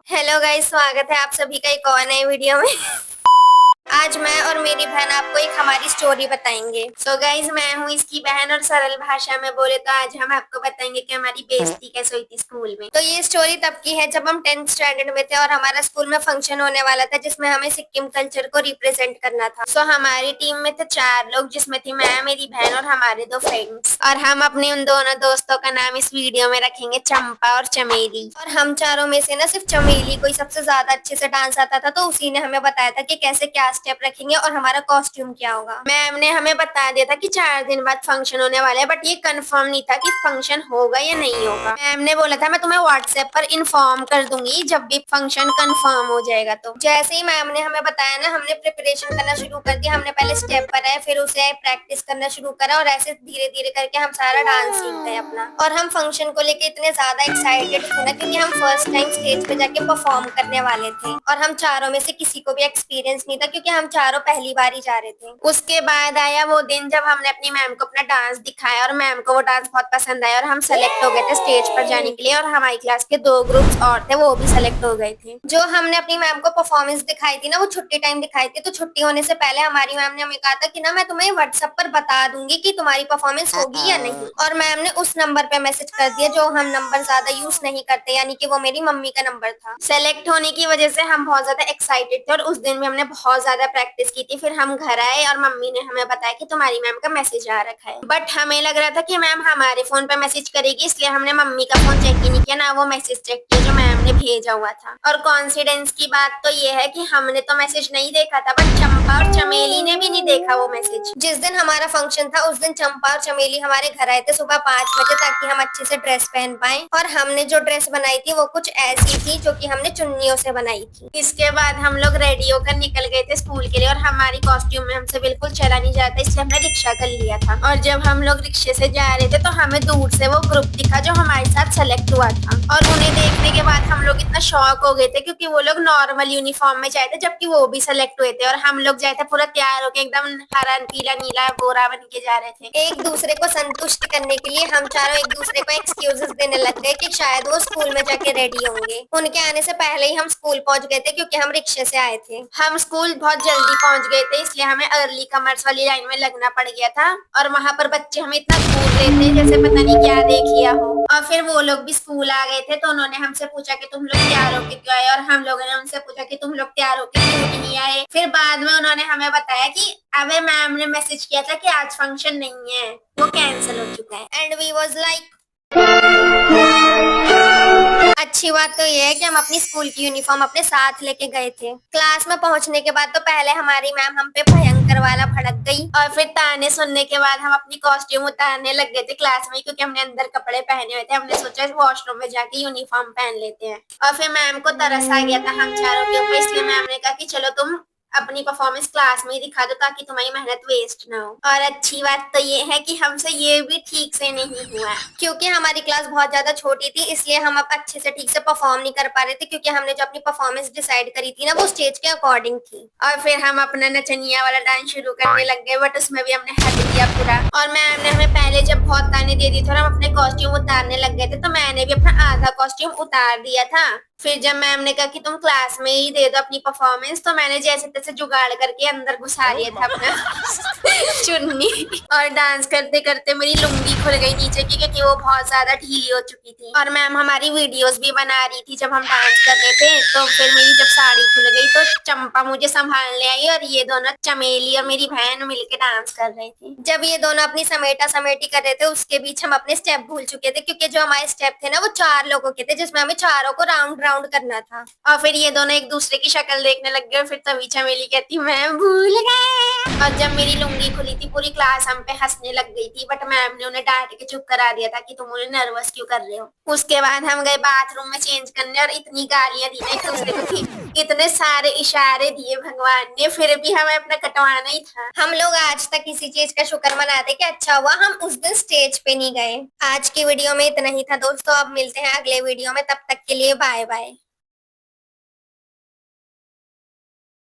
Hello guys, स्वागत है आप सभी का एक और नए वीडियो में। आज मैं और मेरी बहन आपको एक हमारी स्टोरी बताएंगे। सो गाइस, मैं हूँ इसकी बहन और सरल भाषा में बोले तो आज हम आपको बताएंगे कि हमारी बेइज्जती कैसे हुई थी स्कूल में। तो ये स्टोरी तब की है जब हम 10th स्टैंडर्ड में थे और हमारा स्कूल में फंक्शन होने वाला था जिसमें हमें सिक्किम कल्चर को रिप्रेजेंट करना था। सो हमारी टीम में थे 4 लोग, जिसमें थी मैं, मेरी बहन और हमारे 2 फ्रेंड्स। और हम अपने उन दोनों दोस्तों का नाम इस वीडियो में रखेंगे चंपा और चमेली। और हम चारों में से ना सिर्फ चमेली को ही सबसे ज्यादा अच्छे से डांस आता था, तो उसी ने हमें बताया था कि कैसे क्या स्टेप रखेंगे और हमारा कॉस्ट्यूम क्या होगा। मैम ने हमें बता दिया था कि 4 दिन बाद फंक्शन होने वाला है, बट ये कंफर्म नहीं था कि फंक्शन होगा या नहीं होगा। मैम ने बोला था मैं तुम्हें व्हाट्सएप पर इन्फॉर्म कर दूंगी जब भी फंक्शन कंफर्म हो जाएगा। तो जैसे ही मैम ने हमें बताया ना, हमने प्रिपरेशन करना शुरू कर दिया। हमने पहले स्टेप बनाए, फिर उसे प्रैक्टिस करना शुरू करा और ऐसे धीरे धीरे करके हम सारा डांस सीख गए अपना। और हम फंक्शन को लेके इतने ज्यादा एक्साइटेड थे ना, क्योंकि हम फर्स्ट टाइम स्टेज पे जाके परफॉर्म करने वाले थे और हम चारों में से किसी को भी एक्सपीरियंस नहीं था, क्योंकि हम चारों पहली बार ही जा रहे थे। उसके बाद आया वो दिन जब हमने अपनी मैम को अपना डांस दिखाया और मैम को वो डांस बहुत पसंद आया और हम सेलेक्ट हो गए थे स्टेज पर जाने के लिए। और हमारी क्लास के 2 ग्रुप्स और थे, वो भी सेलेक्ट हो गए थे। जो हमने अपनी मैम को परफॉर्मेंस दिखाई थी ना, वो छुट्टी टाइम दिखाई थी। तो छुट्टी होने से पहले हमारी मैम ने हमें कहा था कि ना मैं तुम्हें व्हाट्सएप पर बता दूंगी कि तुम्हारी परफॉर्मेंस होगी या नहीं। और मैम ने उस नंबर पे मैसेज कर दिया जो हम नंबर ज्यादा यूज नहीं करते, यानी कि वो मेरी मम्मी का नंबर था। सेलेक्ट होने की वजह से हम बहुत ज्यादा एक्साइटेड थे और उस दिन भी हमने बहुत ज्यादा प्रैक्टिस की थी। फिर हम घर आए और मम्मी ने हमें बताया कि तुम्हारी मैम का मैसेज आ रखा है। बट हमें लग रहा था कि मैम हमारे फोन पे मैसेज करेगी, इसलिए हमने मम्मी का फोन चेक ही नहीं किया, ना वो मैसेज चेक किया जो मैम ने भेजा हुआ था। और कॉन्फिडेंस की बात तो ये है कि हमने तो मैसेज नहीं देखा था, बट चंपा और चमेली ने भी नहीं देखा वो मैसेज। जिस दिन हमारा फंक्शन था उस दिन चंपा और चमेली हमारे घर आए थे सुबह 5 बजे, ताकि हम अच्छे से ड्रेस पहन पाए। और हमने जो ड्रेस बनाई थी वो कुछ ऐसी थी जो कि हमने चुन्नियों से बनाई थी। इसके बाद हम लोग रेडी होकर निकल गए थे स्कूल के लिए और हमारी कॉस्ट्यूम में हमसे बिल्कुल चला नहीं जाता, इसलिए हमने रिक्शा कर लिया था। और जब हम लोग रिक्शे से जा रहे थे तो हमें दूर से वो ग्रुप दिखा जो हमारे साथ सेलेक्ट हुआ था। और उन्हें देखने के बाद हम लोग इतना शॉक हो गए थे, क्योंकि वो लोग नॉर्मल यूनिफॉर्म में जाए थे जबकि वो भी सेलेक्ट हुए थे। और हम लोग जाए थे पूरा तैयार होकर, एकदम हरा पीला नीला गोरा बन के जा रहे थे। एक दूसरे को संतुष्ट करने के लिए हम चारों एक दूसरे को एक्सक्यूजेस देने लग गए कि शायद वो स्कूल में जाके रेडी होंगे। उनके आने से पहले ही हम स्कूल पहुंच गए थे, क्योंकि हम रिक्शे से आए थे। हम स्कूल बहुत जल्दी पहुंच गए थे, इसलिए हमें अर्ली कमर्स वाली लाइन में लगना पड़ गया था। और वहां पर बच्चे हमें इतना घूर रहे थे जैसे पता नहीं क्या देख लिया हो। और फिर वो लोग भी स्कूल आ गए थे, तो उन्होंने हमसे पूछा कि तुम लोग तैयार होके क्यों आए, और हम लोगों ने उनसे पूछा कि तुम लोग तैयार होके क्यों नहीं आए। फिर बाद में उन्होंने हमें बताया कि अबे मैम ने मैसेज किया था कि आज फंक्शन नहीं है, वो कैंसिल हो चुका है। एंड वी वाज लाइक, अच्छी बात तो ये है कि हम अपनी स्कूल की यूनिफॉर्म अपने साथ लेके गए थे। क्लास में पहुंचने के बाद तो पहले हमारी मैम हम पे भयंकर वाला भड़क गई, और फिर ताने सुनने के बाद हम अपनी कॉस्ट्यूम उतारने लग गए थे क्लास में, क्योंकि हमने अंदर कपड़े पहने हुए थे। हमने सोचा वॉशरूम में जाके यूनिफॉर्म पहन लेते हैं। और फिर मैम को तरस आ गया था हम चारों के ऊपर, इसलिए मैम ने कहा कि चलो तुम अपनी परफॉर्मेंस क्लास में ही दिखा दो ताकि तुम्हारी मेहनत वेस्ट ना हो। और अच्छी बात तो ये है कि हमसे ये भी ठीक से नहीं हुआ, क्योंकि हमारी क्लास बहुत ज्यादा छोटी थी, इसलिए हम अब अच्छे से ठीक से परफॉर्म नहीं कर पा रहे थे, क्योंकि हमने जो अपनी परफॉर्मेंस डिसाइड करी थी ना वो स्टेज के अकॉर्डिंग थी। और फिर हम अपना नचनिया वाला डांस शुरू करने लग गए, बट उसमें भी हमने हद दिया पूरा। और मैम ने हमें पहले जब बहुत ताने दे दी थी और हम अपने कॉस्ट्यूम उतारने लग गए थे, तो मैंने भी अपना आधा कॉस्ट्यूम उतार दिया था। फिर जब मैम ने कहा कि तुम क्लास में ही दे दो अपनी परफॉर्मेंस, तो मैंने जैसे तैसे जुगाड़ करके अंदर घुसा लिया था अपना चुन्नी। और डांस करते करते मेरी लुंगी खुल गई नीचे की, क्योंकि वो बहुत ज्यादा ढीली हो चुकी थी। और मैम हमारी वीडियोस भी बना रही थी जब हम डांस कर रहे थे। तो फिर मेरी जब साड़ी खुल गई तो चंपा मुझे संभालने आई और ये दोनों चमेली और मेरी बहन मिलके डांस कर रहे थे। जब ये दोनों अपनी समेटा समेटी कर रहे थे, उसके बीच हम अपने स्टेप भूल चुके थे, क्योंकि जो हमारे स्टेप थे ना वो 4 लोगों के थे, जिसमें हमें चारों को राउंड राउंड करना था। और फिर ये दोनों एक दूसरे की शक्ल देखने लग गए, और फिर तभी चमेली कहती मैं भूल गए। और जब मेरी लुंगी खुली थी पूरी क्लास हम पे हंसने लग गई थी, बट मैम ने उन्हें डांट के चुप करा दिया था कि तुम उन्हें नर्वस क्यों कर रहे हो। उसके बाद हम गए बाथरूम में चेंज करने, और इतनी गालियां दी ना एक दूसरे को थी, इतने सारे इशारे दिए भगवान ने, फिर भी हमें अपना कटवाना ही था। हम लोग आज तक इसी चीज का शुक्र मनाते कि अच्छा हुआ हम उस दिन स्टेज पे नहीं गए। आज की वीडियो में इतना ही था दोस्तों, अब मिलते हैं अगले वीडियो में, तब तक के लिए बाय बाय।